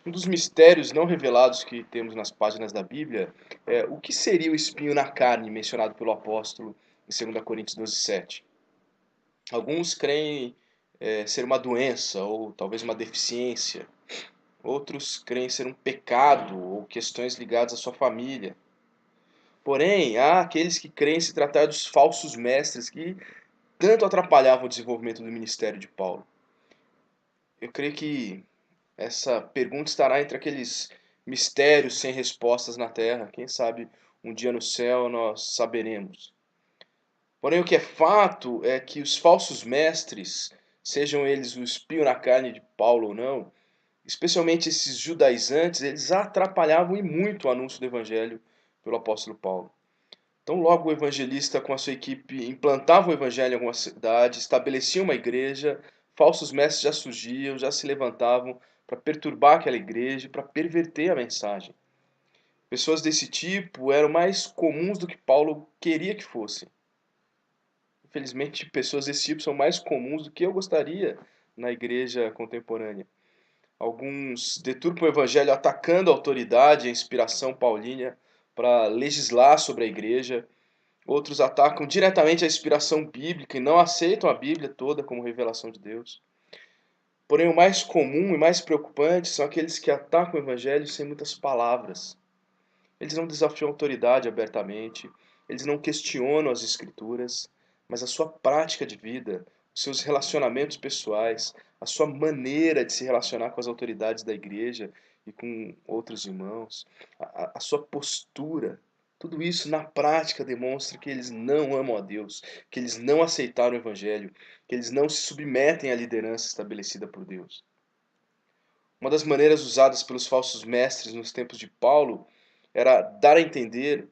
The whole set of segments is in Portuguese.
Um dos mistérios não revelados que temos nas páginas da Bíblia é o que seria o espinho na carne mencionado pelo apóstolo em 2 Coríntios 12:7. Alguns creem ser uma doença ou talvez uma deficiência. Outros creem ser um pecado ou questões ligadas à sua família. Porém, há aqueles que creem se tratar dos falsos mestres que tanto atrapalhavam o desenvolvimento do ministério de Paulo. Eu creio que essa pergunta estará entre aqueles mistérios sem respostas na terra. Quem sabe um dia no céu nós saberemos. Porém, o que é fato é que os falsos mestres, sejam eles o espinho na carne de Paulo ou não, especialmente esses judaizantes, eles atrapalhavam e muito o anúncio do evangelho pelo apóstolo Paulo. Então, logo o evangelista com a sua equipe implantava o evangelho em alguma cidade, estabelecia uma igreja, falsos mestres já surgiam, já se levantavam para perturbar aquela igreja, para perverter a mensagem. Pessoas desse tipo eram mais comuns do que Paulo queria que fossem. Infelizmente, pessoas desse tipo são mais comuns do que eu gostaria na igreja contemporânea. Alguns deturpam o evangelho atacando a autoridade e a inspiração paulina para legislar sobre a igreja. Outros atacam diretamente a inspiração bíblica e não aceitam a Bíblia toda como revelação de Deus. Porém, o mais comum e mais preocupante são aqueles que atacam o evangelho sem muitas palavras. Eles não desafiam a autoridade abertamente, eles não questionam as escrituras, mas a sua prática de vida, os seus relacionamentos pessoais, a sua maneira de se relacionar com as autoridades da igreja e com outros irmãos, a sua postura, tudo isso na prática demonstra que eles não amam a Deus, que eles não aceitaram o Evangelho, que eles não se submetem à liderança estabelecida por Deus. Uma das maneiras usadas pelos falsos mestres nos tempos de Paulo era dar a entender,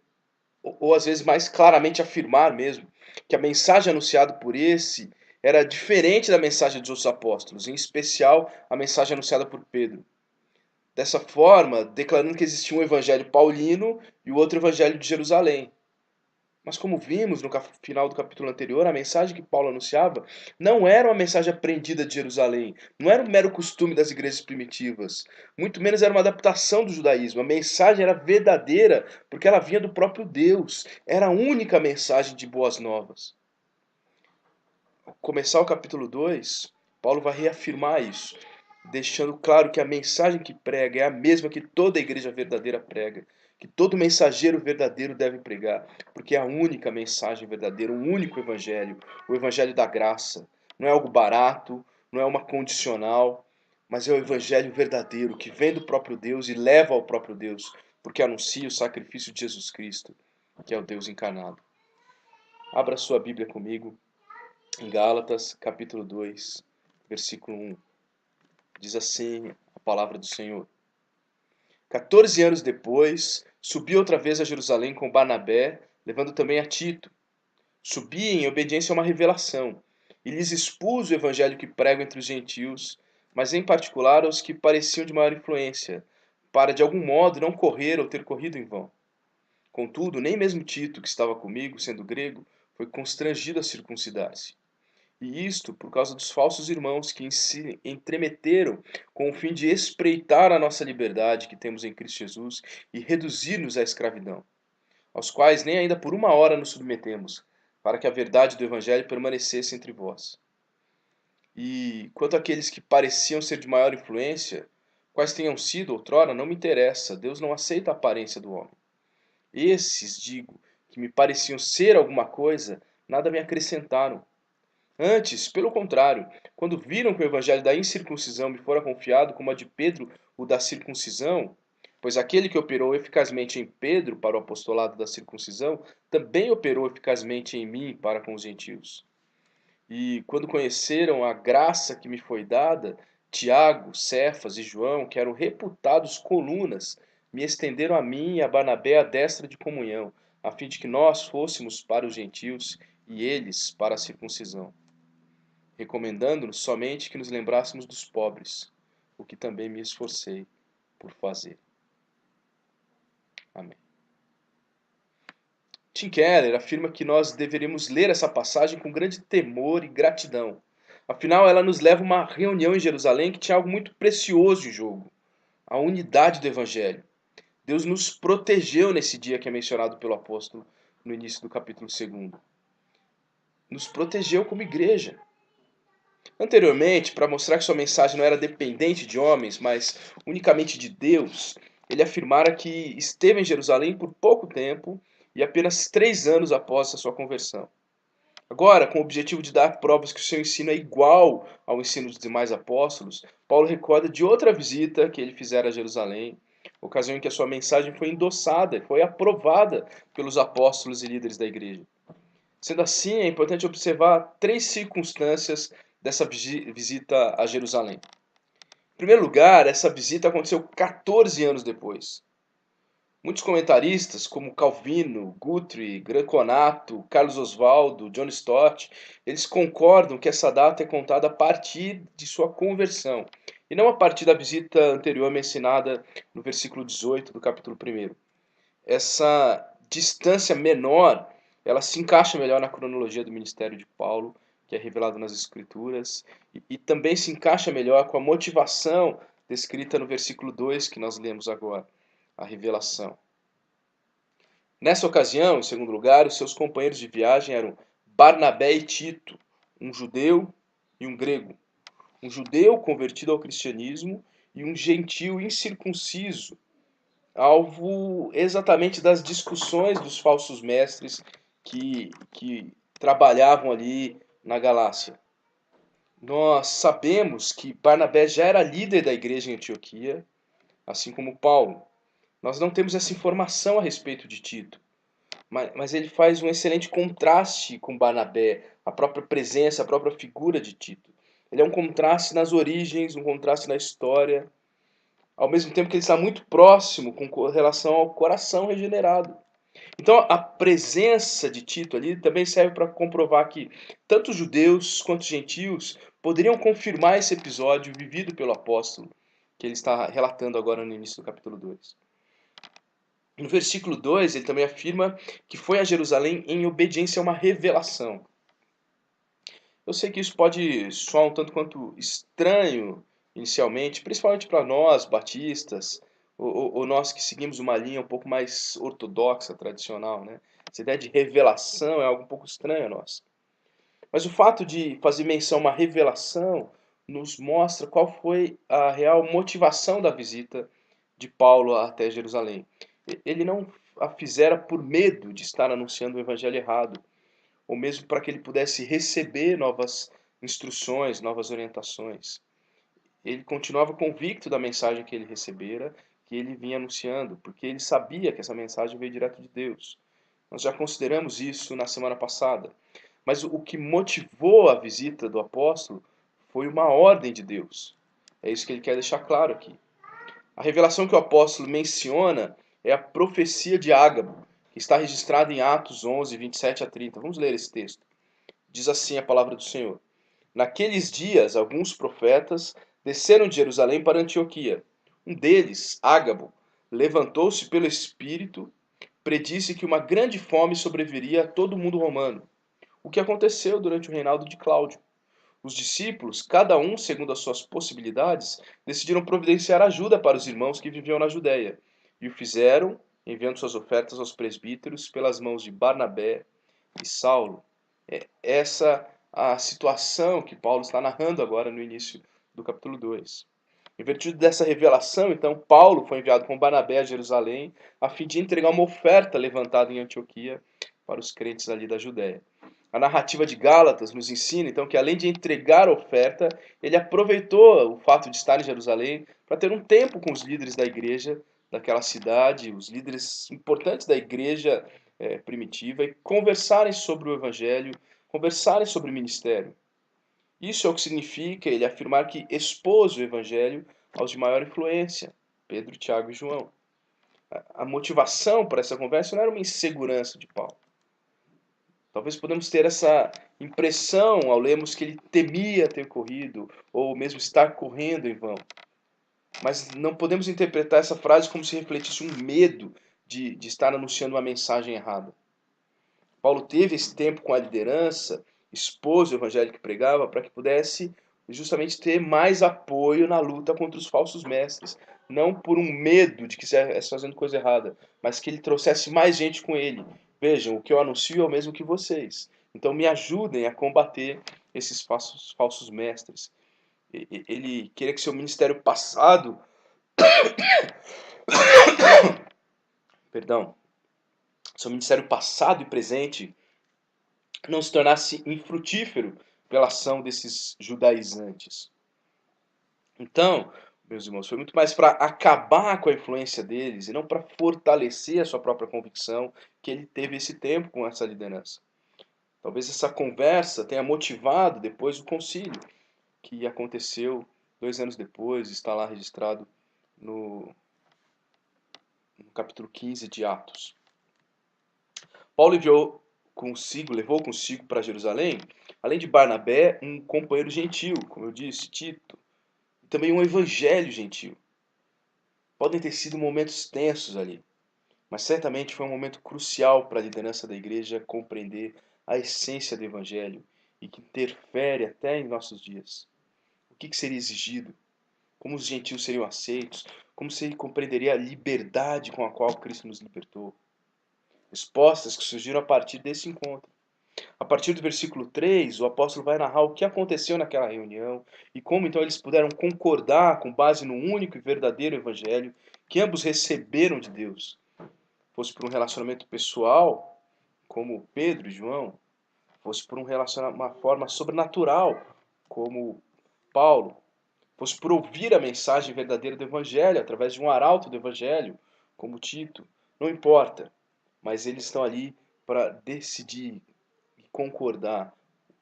ou às vezes mais claramente afirmar mesmo, que a mensagem anunciada por esse era diferente da mensagem dos outros apóstolos, em especial a mensagem anunciada por Pedro. Dessa forma, declarando que existia um evangelho paulino e o outro evangelho de Jerusalém. Mas como vimos no final do capítulo anterior, a mensagem que Paulo anunciava não era uma mensagem aprendida de Jerusalém, não era um mero costume das igrejas primitivas, muito menos era uma adaptação do judaísmo. A mensagem era verdadeira porque ela vinha do próprio Deus, era a única mensagem de boas novas. Ao começar o capítulo 2, Paulo vai reafirmar isso, deixando claro que a mensagem que prega é a mesma que toda a igreja verdadeira prega, que todo mensageiro verdadeiro deve pregar, porque é a única mensagem verdadeira, o único evangelho, o evangelho da graça. Não é algo barato, não é uma condicional, mas é o evangelho verdadeiro que vem do próprio Deus e leva ao próprio Deus, porque anuncia o sacrifício de Jesus Cristo, que é o Deus encarnado. Abra sua Bíblia comigo em Gálatas, capítulo 2, versículo 1. Diz assim a palavra do Senhor. 14 anos depois, subi outra vez a Jerusalém com Barnabé, levando também a Tito. Subi em obediência a uma revelação, e lhes expus o evangelho que prego entre os gentios, mas em particular aos que pareciam de maior influência, para de algum modo não correr ou ter corrido em vão. Contudo, nem mesmo Tito, que estava comigo, sendo grego, foi constrangido a circuncidar-se. E isto por causa dos falsos irmãos que se entremeteram com o fim de espreitar a nossa liberdade que temos em Cristo Jesus e reduzir-nos à escravidão, aos quais nem ainda por uma hora nos submetemos, para que a verdade do Evangelho permanecesse entre vós. E quanto àqueles que pareciam ser de maior influência, quais tenham sido outrora, não me interessa, Deus não aceita a aparência do homem. Esses, digo, que me pareciam ser alguma coisa, nada me acrescentaram. Antes, pelo contrário, quando viram que o evangelho da incircuncisão me fora confiado, como a de Pedro, o da circuncisão, pois aquele que operou eficazmente em Pedro para o apostolado da circuncisão, também operou eficazmente em mim para com os gentios. E quando conheceram a graça que me foi dada, Tiago, Cefas e João, que eram reputados colunas, me estenderam a mim e a Barnabé a destra de comunhão, a fim de que nós fôssemos para os gentios e eles para a circuncisão, recomendando-nos somente que nos lembrássemos dos pobres, o que também me esforcei por fazer. Amém. Tim Keller afirma que nós deveríamos ler essa passagem com grande temor e gratidão. Afinal, ela nos leva a uma reunião em Jerusalém que tinha algo muito precioso em jogo: a unidade do Evangelho. Deus nos protegeu nesse dia que é mencionado pelo apóstolo no início do capítulo 2. Nos protegeu como igreja. Anteriormente, para mostrar que sua mensagem não era dependente de homens, mas unicamente de Deus, ele afirmara que esteve em Jerusalém por pouco tempo e apenas 3 anos após a sua conversão. Agora, com o objetivo de dar provas que o seu ensino é igual ao ensino dos demais apóstolos, Paulo recorda de outra visita que ele fizera a Jerusalém, ocasião em que a sua mensagem foi endossada e foi aprovada pelos apóstolos e líderes da igreja. Sendo assim, é importante observar 3 circunstâncias dessa visita a Jerusalém. Em primeiro lugar, essa visita aconteceu 14 anos depois. Muitos comentaristas, como Calvino, Guthrie, Greconato, Carlos Oswaldo, John Stott, eles concordam que essa data é contada a partir de sua conversão, e não a partir da visita anterior mencionada no versículo 18 do capítulo 1. Essa distância menor, ela se encaixa melhor na cronologia do ministério de Paulo, que é revelado nas Escrituras, e também se encaixa melhor com a motivação descrita no versículo 2 que nós lemos agora, a revelação. Nessa ocasião, em segundo lugar, os seus companheiros de viagem eram Barnabé e Tito, um judeu e um grego. Um judeu convertido ao cristianismo e um gentio incircunciso, alvo exatamente das discussões dos falsos mestres que trabalhavam ali na Galácia. Nós sabemos que Barnabé já era líder da igreja em Antioquia, assim como Paulo. Nós não temos essa informação a respeito de Tito, mas ele faz um excelente contraste com Barnabé, a própria presença, a própria figura de Tito. Ele é um contraste nas origens, um contraste na história, ao mesmo tempo que ele está muito próximo com relação ao coração regenerado. Então a presença de Tito ali também serve para comprovar que tanto judeus quanto gentios poderiam confirmar esse episódio vivido pelo apóstolo, que ele está relatando agora no início do capítulo 2. No versículo 2, ele também afirma que foi a Jerusalém em obediência a uma revelação. Eu sei que isso pode soar um tanto quanto estranho inicialmente, principalmente para nós, batistas, ou nós que seguimos uma linha um pouco mais ortodoxa, tradicional, né? Essa ideia de revelação é algo um pouco estranho a nós. Mas o fato de fazer menção a uma revelação nos mostra qual foi a real motivação da visita de Paulo até Jerusalém. Ele não a fizera por medo de estar anunciando o evangelho errado, ou mesmo para que ele pudesse receber novas instruções, novas orientações. Ele continuava convicto da mensagem que ele recebera, que ele vinha anunciando, porque ele sabia que essa mensagem veio direto de Deus. Nós já consideramos isso na semana passada. Mas o que motivou a visita do apóstolo foi uma ordem de Deus. É isso que ele quer deixar claro aqui. A revelação que o apóstolo menciona é a profecia de Ágabo, que está registrada em Atos 11, 27 a 30. Vamos ler esse texto. Diz assim a palavra do Senhor. Naqueles dias, alguns profetas desceram de Jerusalém para Antioquia. Um deles, Ágabo, levantou-se pelo Espírito, predisse que uma grande fome sobreviria a todo o mundo romano, o que aconteceu durante o reinado de Cláudio. Os discípulos, cada um segundo as suas possibilidades, decidiram providenciar ajuda para os irmãos que viviam na Judéia, e o fizeram, enviando suas ofertas aos presbíteros pelas mãos de Barnabé e Saulo. Essa a situação que Paulo está narrando agora no início do capítulo 2. Em virtude dessa revelação, então, Paulo foi enviado com Barnabé a Jerusalém a fim de entregar uma oferta levantada em Antioquia para os crentes ali da Judéia. A narrativa de Gálatas nos ensina, então, que além de entregar a oferta, ele aproveitou o fato de estar em Jerusalém para ter um tempo com os líderes da igreja daquela cidade, os líderes importantes da igreja primitiva, e conversarem sobre o evangelho, conversarem sobre o ministério. Isso é o que significa ele afirmar que expôs o evangelho aos de maior influência, Pedro, Tiago e João. A motivação para essa conversa não era uma insegurança de Paulo. Talvez podemos ter essa impressão ao lermos que ele temia ter corrido, ou mesmo estar correndo em vão. Mas não podemos interpretar essa frase como se refletisse um medo de estar anunciando uma mensagem errada. Paulo teve esse tempo com a liderança, expôs o evangelho que pregava, para que pudesse justamente ter mais apoio na luta contra os falsos mestres, não por um medo de que estivesse fazendo coisa errada, mas que ele trouxesse mais gente com ele. Vejam, o que eu anuncio é o mesmo que vocês. Então me ajudem a combater esses falsos mestres. Ele queria que seu ministério passado, perdão, seu ministério passado e presente não se tornasse infrutífero pela ação desses judaizantes. Então, meus irmãos, foi muito mais para acabar com a influência deles e não para fortalecer a sua própria convicção que ele teve esse tempo com essa liderança. Talvez essa conversa tenha motivado depois o concílio, que aconteceu 2 anos depois, está lá registrado no capítulo 15 de Atos. Paulo levou consigo para Jerusalém, além de Barnabé, um companheiro gentil, como eu disse, Tito, e também um evangelho gentil. Podem ter sido momentos tensos ali, mas certamente foi um momento crucial para a liderança da igreja compreender a essência do evangelho e que interfere até em nossos dias. O que seria exigido? Como os gentios seriam aceitos? Como se compreenderia a liberdade com a qual Cristo nos libertou? Respostas que surgiram a partir desse encontro. A partir do versículo 3, o apóstolo vai narrar o que aconteceu naquela reunião e como então eles puderam concordar com base no único e verdadeiro evangelho que ambos receberam de Deus. Fosse por um relacionamento pessoal, como Pedro e João, fosse por uma forma sobrenatural, como Paulo, fosse por ouvir a mensagem verdadeira do evangelho através de um arauto do evangelho, como Tito, não importa, mas eles estão ali para decidir e concordar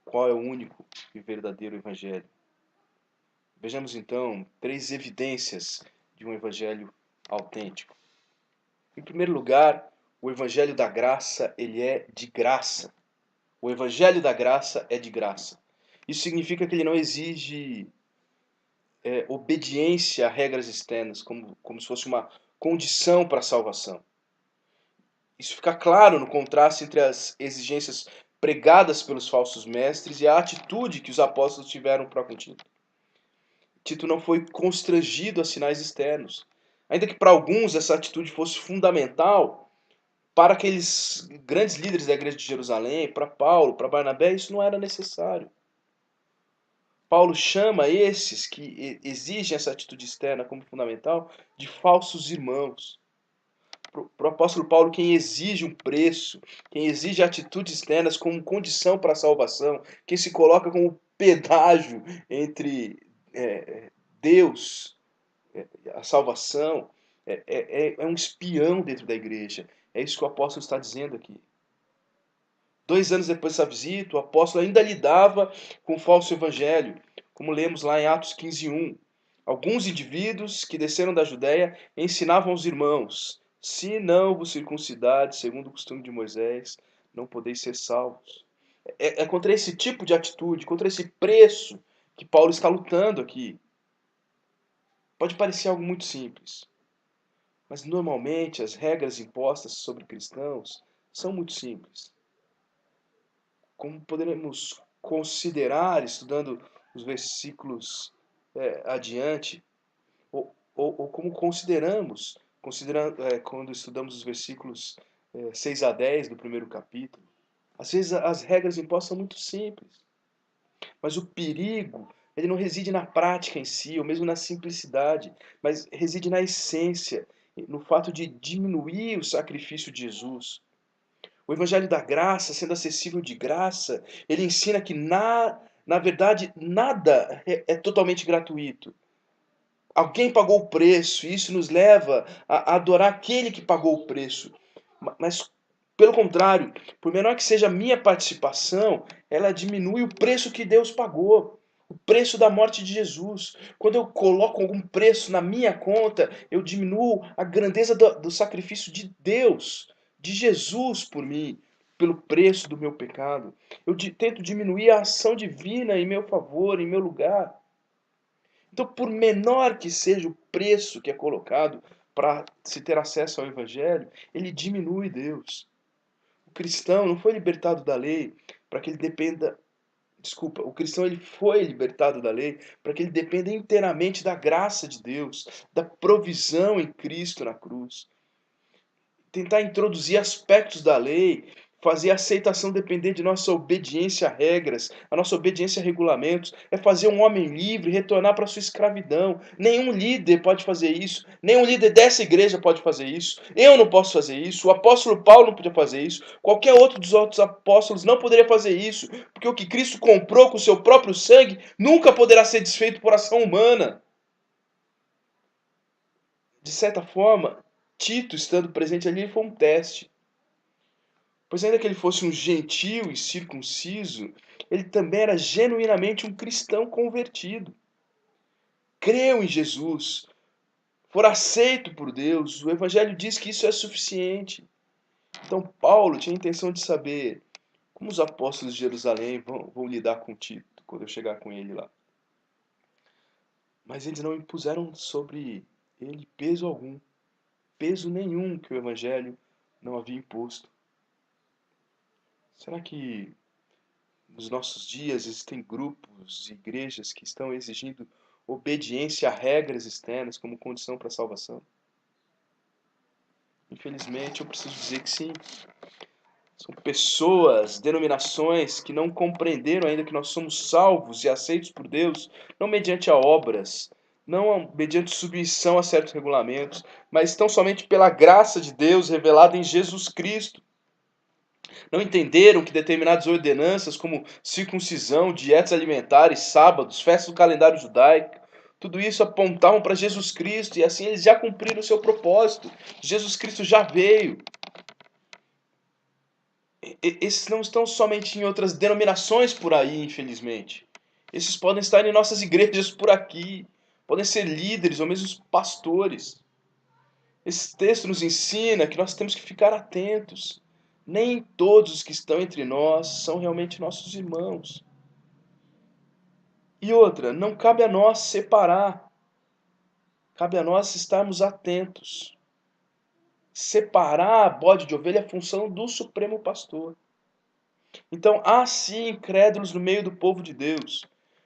qual é o único e verdadeiro evangelho. Vejamos então 3 evidências de um evangelho autêntico. Em primeiro lugar, o evangelho da graça, ele é de graça. O evangelho da graça é de graça. Isso significa que ele não exige obediência a regras externas, como se fosse uma condição para a salvação. Isso fica claro no contraste entre as exigências pregadas pelos falsos mestres e a atitude que os apóstolos tiveram para com Tito. Tito não foi constrangido a sinais externos. Ainda que para alguns essa atitude fosse fundamental, para aqueles grandes líderes da igreja de Jerusalém, para Paulo, para Barnabé, isso não era necessário. Paulo chama esses que exigem essa atitude externa como fundamental de falsos irmãos. Para o apóstolo Paulo, quem exige um preço, quem exige atitudes externas como condição para a salvação, quem se coloca como pedágio entre Deus, a salvação, é um espião dentro da igreja. É isso que o apóstolo está dizendo aqui. 2 anos depois dessa visita, o apóstolo ainda lidava com o falso evangelho, como lemos lá em Atos 15:1. Alguns indivíduos que desceram da Judéia ensinavam aos irmãos: se não vos circuncidades, segundo o costume de Moisés, não podeis ser salvos. É contra esse tipo de atitude, contra esse preço que Paulo está lutando aqui. Pode parecer algo muito simples, mas normalmente as regras impostas sobre cristãos são muito simples. Como poderemos considerar, estudando os versículos adiante, ou como quando estudamos os versículos 6 a 10 do primeiro capítulo. Às vezes as regras impostas são muito simples, mas o perigo ele não reside na prática em si, ou mesmo na simplicidade, mas reside na essência, no fato de diminuir o sacrifício de Jesus. O Evangelho da Graça, sendo acessível de graça, ele ensina que, na verdade, nada é totalmente gratuito. Alguém pagou o preço, e isso nos leva a adorar aquele que pagou o preço. Mas, pelo contrário, por menor que seja a minha participação, ela diminui o preço que Deus pagou. O preço da morte de Jesus. Quando eu coloco algum preço na minha conta, eu diminuo a grandeza do sacrifício de Deus, de Jesus por mim, pelo preço do meu pecado. Eu tento diminuir a ação divina em meu favor, em meu lugar. Então, por menor que seja o preço que é colocado para se ter acesso ao Evangelho, ele diminui Deus. O cristão não foi libertado da lei para que ele dependa Desculpa, o cristão ele foi libertado da lei para que ele dependa inteiramente da graça de Deus, da provisão em Cristo na cruz. Tentar introduzir aspectos da lei, fazer a aceitação depender de nossa obediência a regras, a nossa obediência a regulamentos, é fazer um homem livre retornar para sua escravidão. Nenhum líder pode fazer isso, nenhum líder dessa igreja pode fazer isso, eu não posso fazer isso, o apóstolo Paulo não podia fazer isso, qualquer outro dos outros apóstolos não poderia fazer isso, porque o que Cristo comprou com o seu próprio sangue nunca poderá ser desfeito por ação humana. De certa forma, Tito, estando presente ali, foi um teste. Pois ainda que ele fosse um gentio e circunciso, ele também era genuinamente um cristão convertido. Creu em Jesus, for aceito por Deus. O Evangelho diz que isso é suficiente. Então Paulo tinha a intenção de saber como os apóstolos de Jerusalém vão lidar com Tito quando eu chegar com ele lá. Mas eles não impuseram sobre ele peso algum, peso nenhum que o Evangelho não havia imposto. Será que nos nossos dias existem grupos e igrejas que estão exigindo obediência a regras externas como condição para a salvação? Infelizmente, eu preciso dizer que sim. São pessoas, denominações que não compreenderam ainda que nós somos salvos e aceitos por Deus, não mediante a obras, não mediante submissão a certos regulamentos, mas tão somente pela graça de Deus revelada em Jesus Cristo. Não entenderam que determinadas ordenanças, como circuncisão, dietas alimentares, sábados, festas do calendário judaico, tudo isso apontavam para Jesus Cristo e assim eles já cumpriram o seu propósito. Jesus Cristo já veio. Esses não estão somente em outras denominações por aí, infelizmente. Esses podem estar em nossas igrejas por aqui, podem ser líderes ou mesmo pastores. Esse texto nos ensina que nós temos que ficar atentos. Nem todos os que estão entre nós são realmente nossos irmãos. E outra, não cabe a nós separar. Cabe a nós estarmos atentos. Separar bode de ovelha é função do Supremo Pastor. Então, há sim incrédulos no meio do povo de Deus.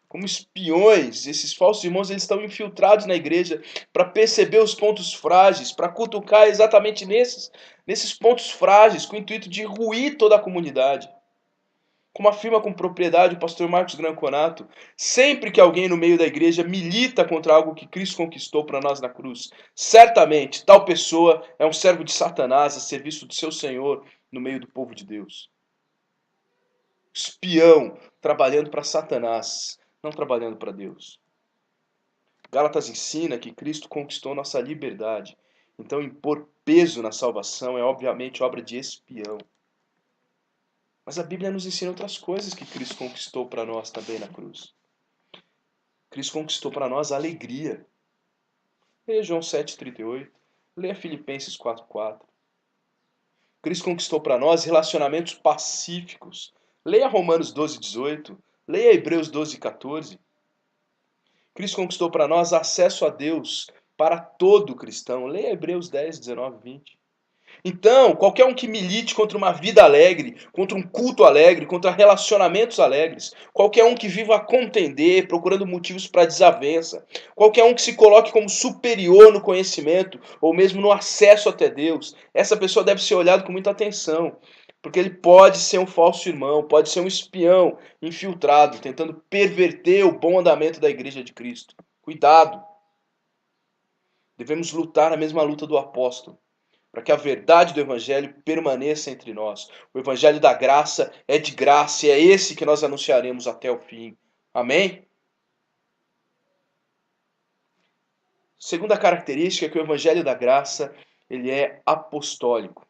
Como espiões, esses falsos irmãos eles estão infiltrados na igreja para perceber os pontos frágeis, para cutucar exatamente nesses pontos frágeis, com o intuito de ruir toda a comunidade. Como afirma com propriedade o pastor Marcos Granconato, sempre que alguém no meio da igreja milita contra algo que Cristo conquistou para nós na cruz, certamente tal pessoa é um servo de Satanás a serviço do seu Senhor no meio do povo de Deus. Espião trabalhando para Satanás, não trabalhando para Deus. Gálatas ensina que Cristo conquistou nossa liberdade. Então, impor peso na salvação é obviamente obra de espião. Mas a Bíblia nos ensina outras coisas que Cristo conquistou para nós também na cruz. Cristo conquistou para nós a alegria. Leia João 7,38. Leia Filipenses 4,4. Cristo conquistou para nós relacionamentos pacíficos. Leia Romanos 12,18. Leia Hebreus 12,14. Cristo conquistou para nós acesso a Deus para todo cristão. Leia Hebreus 10, 19, 20. Então, qualquer um que milite contra uma vida alegre, contra um culto alegre, contra relacionamentos alegres, qualquer um que viva a contender, procurando motivos para desavença, qualquer um que se coloque como superior no conhecimento ou mesmo no acesso até Deus, essa pessoa deve ser olhada com muita atenção, porque ele pode ser um falso irmão, pode ser um espião infiltrado, tentando perverter o bom andamento da igreja de Cristo. Cuidado! Devemos lutar a mesma luta do apóstolo, para que a verdade do Evangelho permaneça entre nós. O Evangelho da graça é de graça e é esse que nós anunciaremos até o fim. Amém? Segunda característica é que o Evangelho da graça ele é apostólico.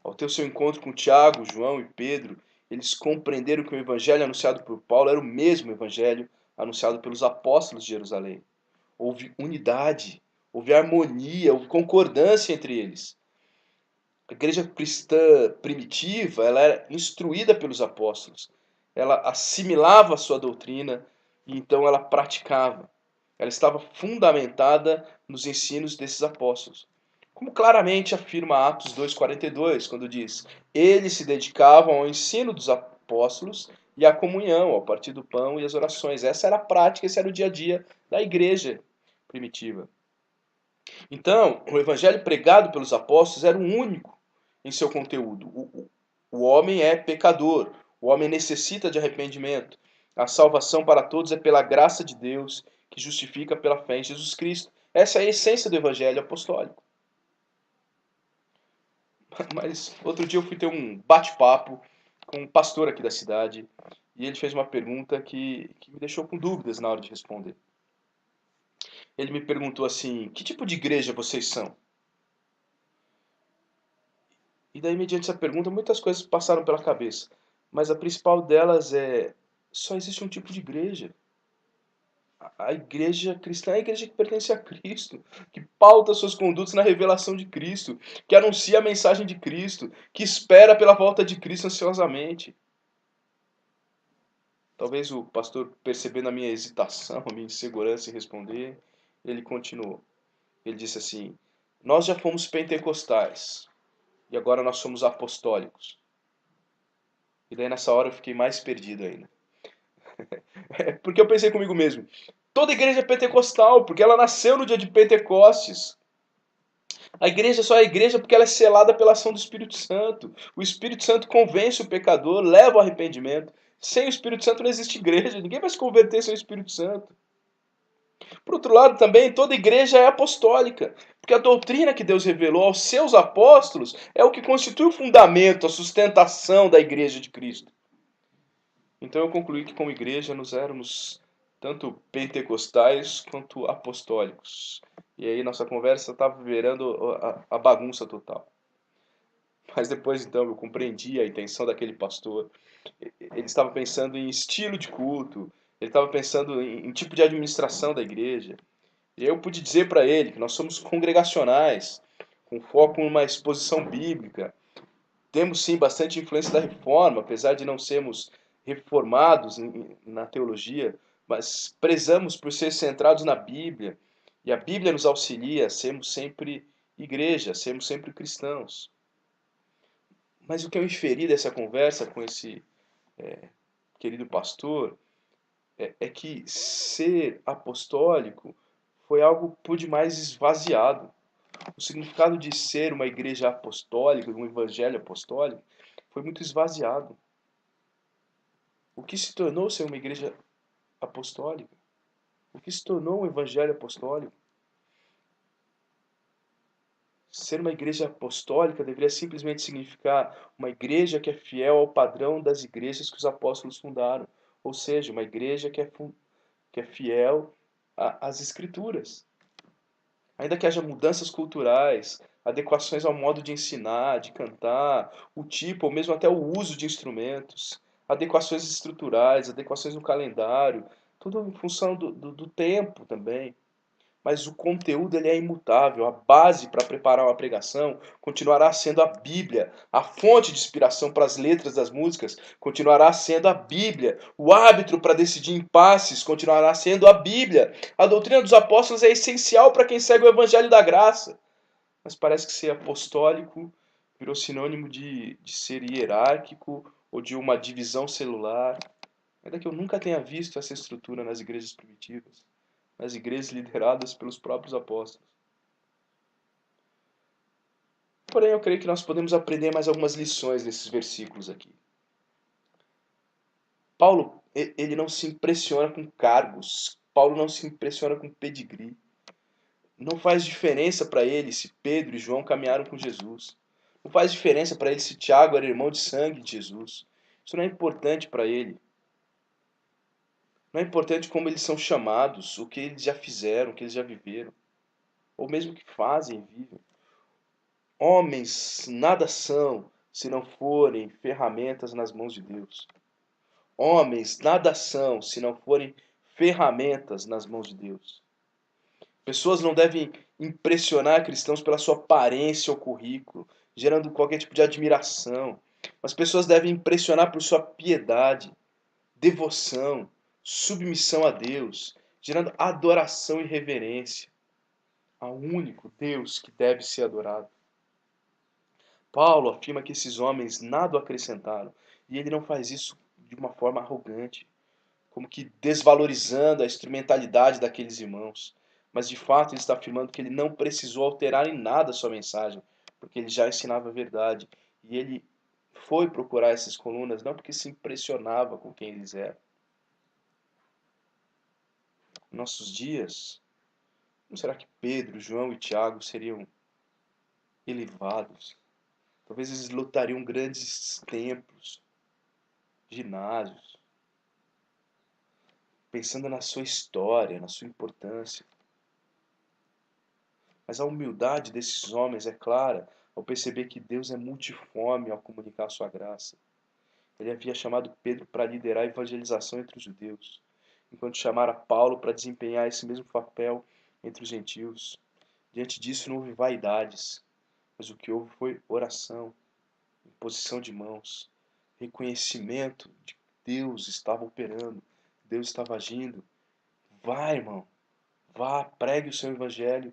Ao ter o seu encontro com Tiago, João e Pedro, eles compreenderam que o Evangelho anunciado por Paulo era o mesmo Evangelho anunciado pelos apóstolos de Jerusalém. Houve unidade, houve harmonia, houve concordância entre eles. A igreja cristã primitiva, ela era instruída pelos apóstolos. Ela assimilava a sua doutrina e então ela praticava. Ela estava fundamentada nos ensinos desses apóstolos. Como claramente afirma Atos 2,42, quando diz: eles se dedicavam ao ensino dos apóstolos e a comunhão, ao partir do pão e as orações. Essa era a prática, esse era o dia a dia da igreja primitiva. Então, o evangelho pregado pelos apóstolos era o único em seu conteúdo. O homem é pecador, o homem necessita de arrependimento. A salvação para todos é pela graça de Deus, que justifica pela fé em Jesus Cristo. Essa é a essência do evangelho apostólico. Mas outro dia eu fui ter um bate-papo com um pastor aqui da cidade e ele fez uma pergunta que me deixou com dúvidas na hora de responder. Ele me perguntou assim: que tipo de igreja vocês são? E daí, mediante essa pergunta, muitas coisas passaram pela cabeça. Mas a principal delas é: só existe um tipo de igreja. A igreja cristã é a igreja que pertence a Cristo, que pauta suas condutas na revelação de Cristo, que anuncia a mensagem de Cristo, que espera pela volta de Cristo ansiosamente. Talvez o pastor, percebendo a minha hesitação, a minha insegurança em responder, ele continuou. Ele disse assim: nós já fomos pentecostais e agora nós somos apostólicos. E daí nessa hora eu fiquei mais perdido ainda. Porque eu pensei comigo mesmo, toda igreja é pentecostal, porque ela nasceu no dia de Pentecostes. A igreja só é igreja porque ela é selada pela ação do Espírito Santo. O Espírito Santo convence o pecador, leva ao arrependimento. Sem o Espírito Santo não existe igreja, ninguém vai se converter sem o Espírito Santo. Por outro lado, também, toda igreja é apostólica, porque a doutrina que Deus revelou aos seus apóstolos é o que constitui o fundamento, a sustentação da igreja de Cristo. Então eu concluí que como igreja nós éramos tanto pentecostais quanto apostólicos. E aí nossa conversa estava virando a bagunça total. Mas depois então eu compreendi a intenção daquele pastor. Ele estava pensando em estilo de culto, ele estava pensando em tipo de administração da igreja. E eu pude dizer para ele que nós somos congregacionais, com foco em uma exposição bíblica. Temos sim bastante influência da reforma, apesar de não sermos reformados na teologia, mas prezamos por ser centrados na Bíblia. E a Bíblia nos auxilia a sermos sempre igreja, sermos sempre cristãos. Mas o que eu inferi dessa conversa com esse querido pastor é que ser apostólico foi algo por demais esvaziado. O significado de ser uma igreja apostólica, um evangelho apostólico, foi muito esvaziado. O que se tornou ser uma igreja apostólica? O que se tornou um evangelho apostólico? Ser uma igreja apostólica deveria simplesmente significar uma igreja que é fiel ao padrão das igrejas que os apóstolos fundaram. Ou seja, uma igreja que é fiel às escrituras. Ainda que haja mudanças culturais, adequações ao modo de ensinar, de cantar, o tipo ou mesmo até o uso de instrumentos, adequações estruturais, adequações no calendário, tudo em função do tempo também. Mas o conteúdo ele é imutável, a base para preparar uma pregação continuará sendo a Bíblia, a fonte de inspiração para as letras das músicas continuará sendo a Bíblia, o árbitro para decidir impasses continuará sendo a Bíblia. A doutrina dos apóstolos é essencial para quem segue o evangelho da graça, mas parece que ser apostólico virou sinônimo de ser hierárquico ou de uma divisão celular. Ainda que eu nunca tenha visto essa estrutura nas igrejas primitivas, nas igrejas lideradas pelos próprios apóstolos. Porém, eu creio que nós podemos aprender mais algumas lições nesses versículos aqui. Paulo, ele não se impressiona com cargos. Paulo não se impressiona com pedigree. Não faz diferença para ele se Pedro e João caminharam com Jesus. Não faz diferença para ele se Tiago era irmão de sangue de Jesus. Isso não é importante para ele. Não é importante como eles são chamados, o que eles já fizeram, o que eles já viveram. Ou mesmo o que fazem e vivem. Homens nada são se não forem ferramentas nas mãos de Deus. Homens nada são se não forem ferramentas nas mãos de Deus. Pessoas não devem impressionar cristãos pela sua aparência ou currículo, gerando qualquer tipo de admiração. As pessoas devem impressionar por sua piedade, devoção, submissão a Deus, gerando adoração e reverência ao único Deus que deve ser adorado. Paulo afirma que esses homens nada acrescentaram, e ele não faz isso de uma forma arrogante, como que desvalorizando a instrumentalidade daqueles irmãos. Mas de fato ele está afirmando que ele não precisou alterar em nada a sua mensagem, porque ele já ensinava a verdade. E ele foi procurar essas colunas não porque se impressionava com quem eles eram. Em nossos dias, não será que Pedro, João e Tiago seriam elevados? Talvez eles lotariam grandes templos, ginásios, pensando na sua história, na sua importância. Mas a humildade desses homens é clara ao perceber que Deus é multiforme ao comunicar a sua graça. Ele havia chamado Pedro para liderar a evangelização entre os judeus, enquanto chamara Paulo para desempenhar esse mesmo papel entre os gentios. Diante disso não houve vaidades, mas o que houve foi oração, imposição de mãos, reconhecimento de que Deus estava operando, Deus estava agindo. Vá, irmão, vá, pregue o seu evangelho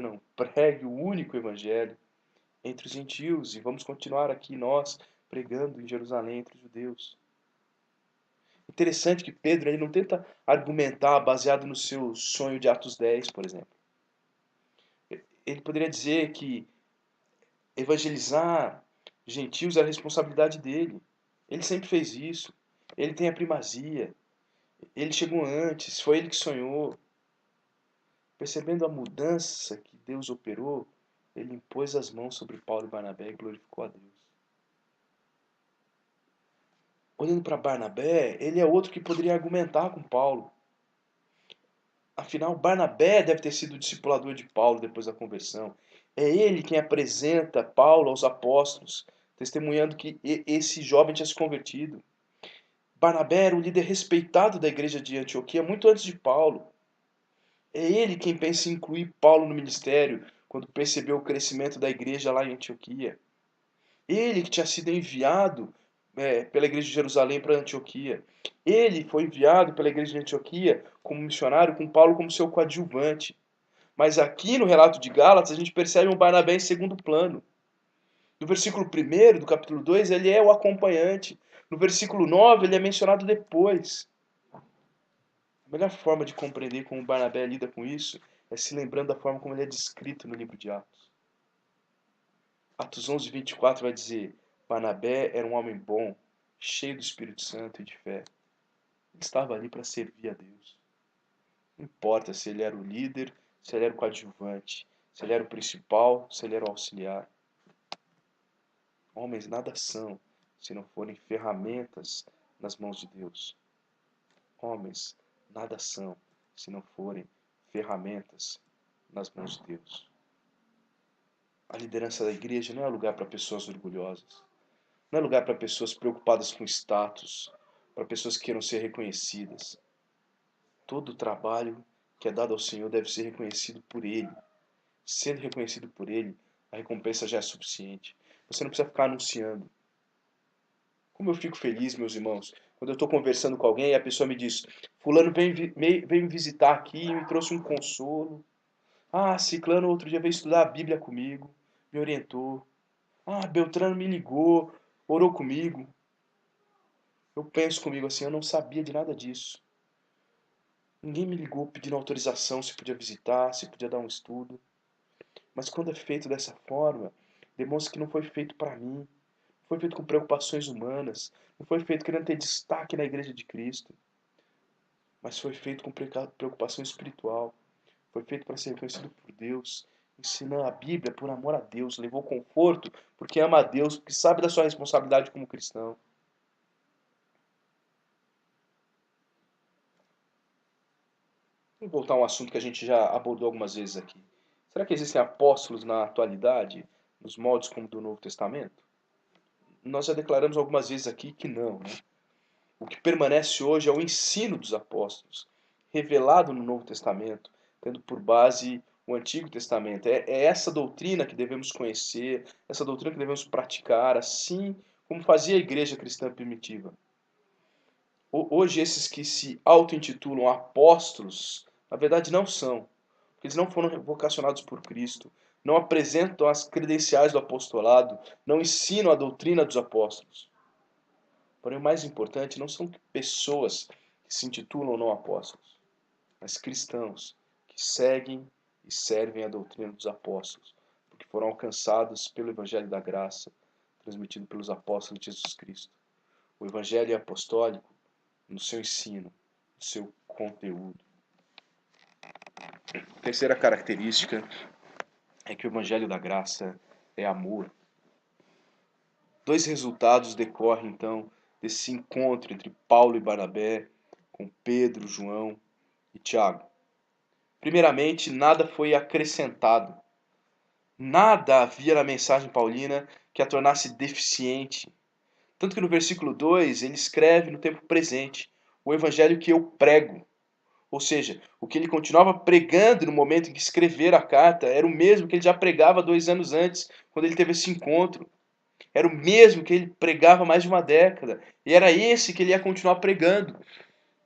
não, pregue o único evangelho entre os gentios, e vamos continuar aqui nós pregando em Jerusalém entre os judeus. Interessante que Pedro ele não tenta argumentar baseado no seu sonho de Atos 10, por exemplo. Ele poderia dizer que evangelizar gentios era a responsabilidade dele. Ele sempre fez isso. Ele tem a primazia. Ele chegou antes, foi ele que sonhou. Percebendo a mudança que Deus operou, ele impôs as mãos sobre Paulo e Barnabé e glorificou a Deus. Olhando para Barnabé, ele é outro que poderia argumentar com Paulo. Afinal, Barnabé deve ter sido o discipulador de Paulo depois da conversão. É ele quem apresenta Paulo aos apóstolos, testemunhando que esse jovem tinha se convertido. Barnabé era o líder respeitado da igreja de Antioquia muito antes de Paulo. É ele quem pensa em incluir Paulo no ministério quando percebeu o crescimento da igreja lá em Antioquia. Ele que tinha sido enviado pela igreja de Jerusalém para Antioquia. Ele foi enviado pela igreja de Antioquia como missionário, com Paulo como seu coadjuvante. Mas aqui no relato de Gálatas a gente percebe um Barnabé em segundo plano. No versículo 1 do capítulo 2 ele é o acompanhante. No versículo 9 ele é mencionado depois. A melhor forma de compreender como Barnabé lida com isso é se lembrando da forma como ele é descrito no livro de Atos. Atos 11, 24 vai dizer: Barnabé era um homem bom, cheio do Espírito Santo e de fé. Ele estava ali para servir a Deus. Não importa se ele era o líder, se ele era o coadjuvante, se ele era o principal, se ele era o auxiliar. Homens nada são se não forem ferramentas nas mãos de Deus. Homens nada são se não forem ferramentas nas mãos de Deus. A liderança da igreja não é lugar para pessoas orgulhosas. Não é lugar para pessoas preocupadas com status, para pessoas que queiram ser reconhecidas. Todo o trabalho que é dado ao Senhor deve ser reconhecido por Ele. Sendo reconhecido por Ele, a recompensa já é suficiente. Você não precisa ficar anunciando. Como eu fico feliz, meus irmãos, quando eu estou conversando com alguém e a pessoa me diz: Fulano veio me visitar aqui e me trouxe um consolo. Ah, Ciclano outro dia veio estudar a Bíblia comigo, me orientou. Ah, Beltrano me ligou, orou comigo. Eu penso comigo assim, eu não sabia de nada disso. Ninguém me ligou pedindo autorização se podia visitar, se podia dar um estudo. Mas quando é feito dessa forma, demonstra que não foi feito para mim. Não foi feito com preocupações humanas. Não foi feito querendo ter destaque na igreja de Cristo. Mas foi feito com preocupação espiritual. Foi feito para ser reconhecido por Deus. Ensina a Bíblia por amor a Deus. Levou conforto porque ama a Deus, porque sabe da sua responsabilidade como cristão. Vamos voltar a um assunto que a gente já abordou algumas vezes aqui. Será que existem apóstolos na atualidade, nos moldes como do Novo Testamento? Nós já declaramos algumas vezes aqui que não, né? O que permanece hoje é o ensino dos apóstolos, revelado no Novo Testamento, tendo por base o Antigo Testamento. É essa doutrina que devemos conhecer, essa doutrina que devemos praticar, assim como fazia a igreja cristã primitiva. Hoje, esses que se auto-intitulam apóstolos, na verdade não são, porque eles não foram vocacionados por Cristo, não apresentam as credenciais do apostolado, não ensinam a doutrina dos apóstolos. Porém, o mais importante não são pessoas que se intitulam não apóstolos, mas cristãos que seguem e servem a doutrina dos apóstolos, porque foram alcançados pelo Evangelho da Graça, transmitido pelos apóstolos de Jesus Cristo. O Evangelho é apostólico no seu ensino, no seu conteúdo. A terceira característica é que o Evangelho da Graça é amor. Dois resultados decorrem, então, desse encontro entre Paulo e Barnabé, com Pedro, João e Tiago. Primeiramente, nada foi acrescentado. Nada havia na mensagem paulina que a tornasse deficiente. Tanto que no versículo 2 ele escreve no tempo presente: o evangelho que eu prego. Ou seja, o que ele continuava pregando no momento em que escrever a carta era o mesmo que ele já pregava 2 anos antes, quando ele teve esse encontro. Era o mesmo que ele pregava há mais de uma década. E era esse que ele ia continuar pregando.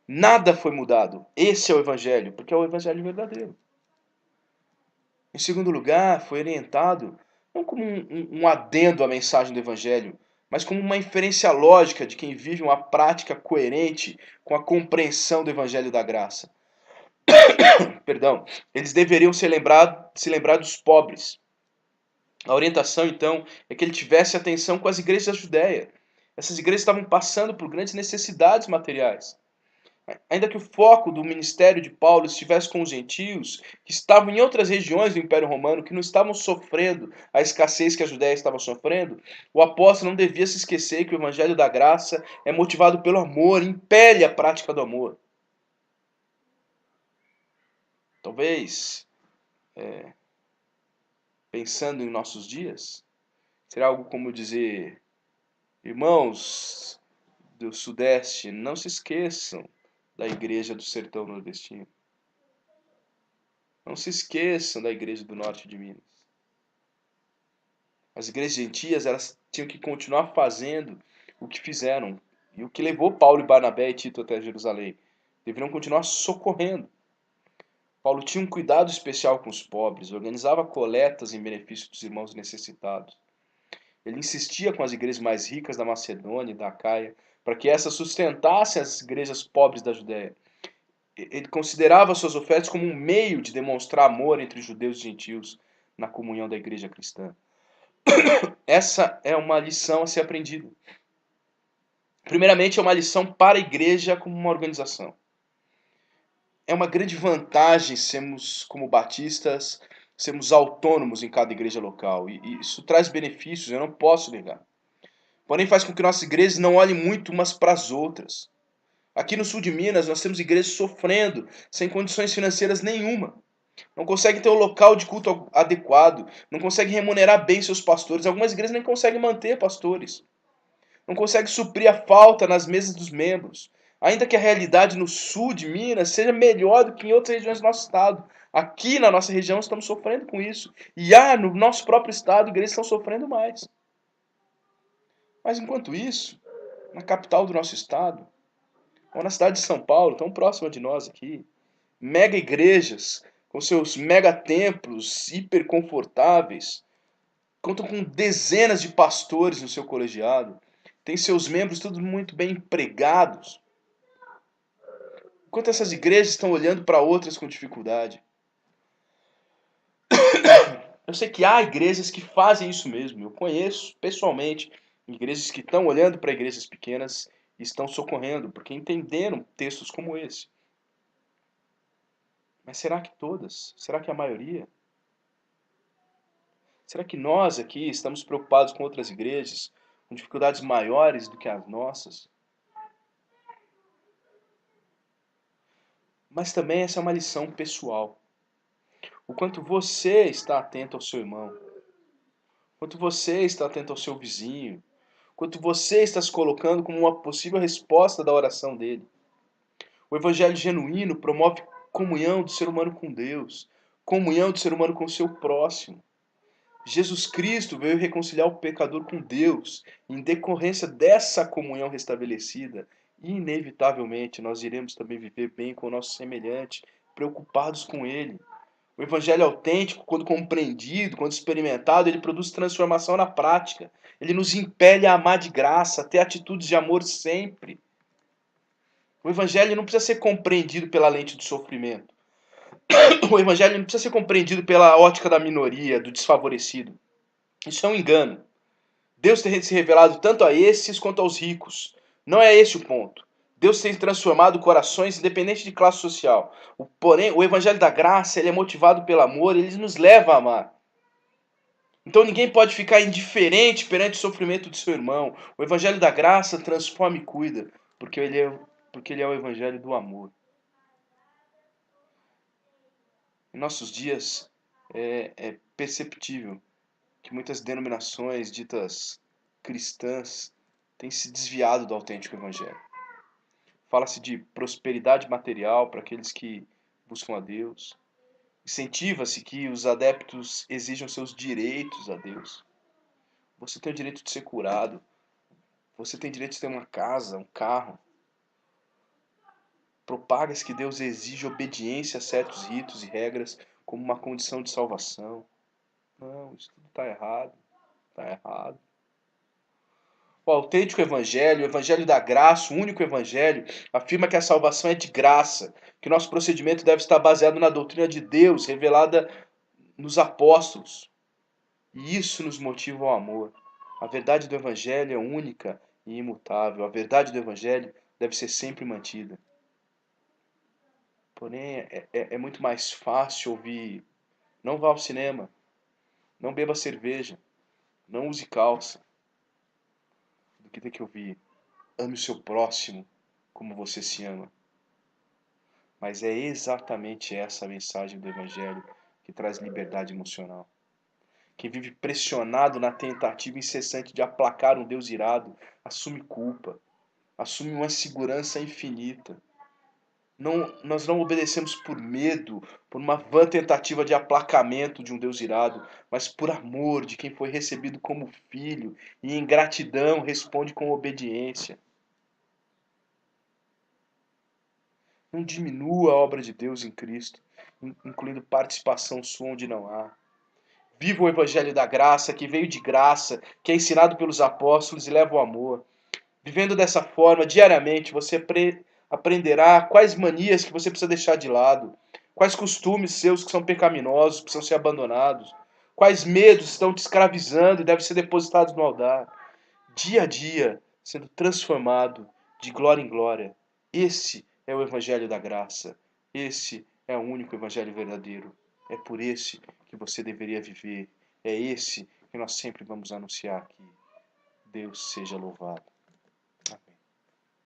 Nada foi mudado. Esse é o evangelho, porque é o evangelho verdadeiro. Em segundo lugar, foi orientado não como um adendo à mensagem do Evangelho, mas como uma inferência lógica de quem vive uma prática coerente com a compreensão do Evangelho da Graça. Perdão, eles deveriam se lembrar dos pobres. A orientação, então, é que ele tivesse atenção com as igrejas da Judéia. Essas igrejas estavam passando por grandes necessidades materiais. Ainda que o foco do ministério de Paulo estivesse com os gentios, que estavam em outras regiões do Império Romano, que não estavam sofrendo a escassez que a Judéia estava sofrendo, o apóstolo não devia se esquecer que o evangelho da graça é motivado pelo amor, impele a prática do amor. Talvez, pensando em nossos dias, será algo como dizer: irmãos do Sudeste, não se esqueçam da igreja do sertão nordestino. Não se esqueçam da igreja do norte de Minas. As igrejas gentias, elas tinham que continuar fazendo o que fizeram. E o que levou Paulo e Barnabé e Tito até Jerusalém. Deveriam continuar socorrendo. Paulo tinha um cuidado especial com os pobres, organizava coletas em benefício dos irmãos necessitados. Ele insistia com as igrejas mais ricas da Macedônia e da Acaia, para que essas sustentassem as igrejas pobres da Judéia. Ele considerava suas ofertas como um meio de demonstrar amor entre judeus e gentios na comunhão da igreja cristã. Essa é uma lição a ser aprendida. Primeiramente, é uma lição para a igreja como uma organização. É uma grande vantagem sermos, como batistas, sermos autônomos em cada igreja local. E isso traz benefícios, eu não posso negar. Porém, faz com que nossas igrejas não olhem muito umas para as outras. Aqui no sul de Minas, nós temos igrejas sofrendo, sem condições financeiras nenhuma. Não conseguem ter um local de culto adequado, não conseguem remunerar bem seus pastores. Algumas igrejas nem conseguem manter pastores. Não conseguem suprir a falta nas mesas dos membros. Ainda que a realidade no sul de Minas seja melhor do que em outras regiões do nosso estado. Aqui na nossa região estamos sofrendo com isso. E no nosso próprio estado, igrejas estão sofrendo mais. Mas enquanto isso, na capital do nosso estado, ou na cidade de São Paulo, tão próxima de nós aqui, mega igrejas, com seus mega templos hiper confortáveis, contam com dezenas de pastores no seu colegiado, tem seus membros todos muito bem empregados. Enquanto essas igrejas estão olhando para outras com dificuldade. Eu sei que há igrejas que fazem isso mesmo. Eu conheço pessoalmente igrejas que estão olhando para igrejas pequenas e estão socorrendo, porque entenderam textos como esse. Mas será que todas? Será que a maioria? Será que nós aqui estamos preocupados com outras igrejas, com dificuldades maiores do que as nossas? Mas também essa é uma lição pessoal. O quanto você está atento ao seu irmão, o quanto você está atento ao seu vizinho, o quanto você está se colocando como uma possível resposta da oração dele. O evangelho genuíno promove comunhão do ser humano com Deus, comunhão do ser humano com o seu próximo. Jesus Cristo veio reconciliar o pecador com Deus. Em decorrência dessa comunhão restabelecida, inevitavelmente nós iremos também viver bem com o nosso semelhante, preocupados com ele, O evangelho autêntico, quando compreendido, quando experimentado, ele produz transformação na prática. Ele nos impele a amar de graça, a ter atitudes de amor sempre. O evangelho não precisa ser compreendido pela lente do sofrimento. O evangelho não precisa ser compreendido pela ótica da minoria, do desfavorecido. Isso é um engano. Deus tem se revelado tanto a esses quanto aos ricos. Não é esse o ponto. Deus tem transformado corações independente de classe social. Porém, o evangelho da graça, ele é motivado pelo amor, ele nos leva a amar. Então ninguém pode ficar indiferente perante o sofrimento do seu irmão. O evangelho da graça transforma e cuida, porque ele é o evangelho do amor. Em nossos dias é perceptível que muitas denominações ditas cristãs têm se desviado do autêntico evangelho. Fala-se de prosperidade material para aqueles que buscam a Deus. Incentiva-se que os adeptos exijam seus direitos a Deus. Você tem o direito de ser curado. Você tem direito de ter uma casa, um carro. Propaga-se que Deus exige obediência a certos ritos e regras como uma condição de salvação. Não, isso tudo está errado. Está errado. O autêntico evangelho, o evangelho da graça, o único evangelho, afirma que a salvação é de graça, que nosso procedimento deve estar baseado na doutrina de Deus, revelada nos apóstolos. E isso nos motiva ao amor. A verdade do evangelho é única e imutável. A verdade do evangelho deve ser sempre mantida. Porém, é muito mais fácil ouvir: não vá ao cinema, não beba cerveja, não use calça, do que ter que ouvir: ame o seu próximo como você se ama. Mas é exatamente essa a mensagem do Evangelho que traz liberdade emocional. Quem vive pressionado na tentativa incessante de aplacar um Deus irado, assume culpa, assume uma segurança infinita. Nós não obedecemos por medo, por uma vã tentativa de aplacamento de um Deus irado, mas por amor de quem foi recebido como filho e em gratidão responde com obediência. Não diminua a obra de Deus em Cristo, incluindo participação sua onde não há. Viva o Evangelho da graça, que veio de graça, que é ensinado pelos apóstolos e leva o amor. Vivendo dessa forma, diariamente, você aprenderá quais manias que você precisa deixar de lado, quais costumes seus que são pecaminosos, precisam ser abandonados, quais medos estão te escravizando e devem ser depositados no altar. Dia a dia, sendo transformado de glória em glória. Esse é o Evangelho da graça. Esse é o único Evangelho verdadeiro. É por esse que você deveria viver. É esse que nós sempre vamos anunciar aqui. Deus seja louvado.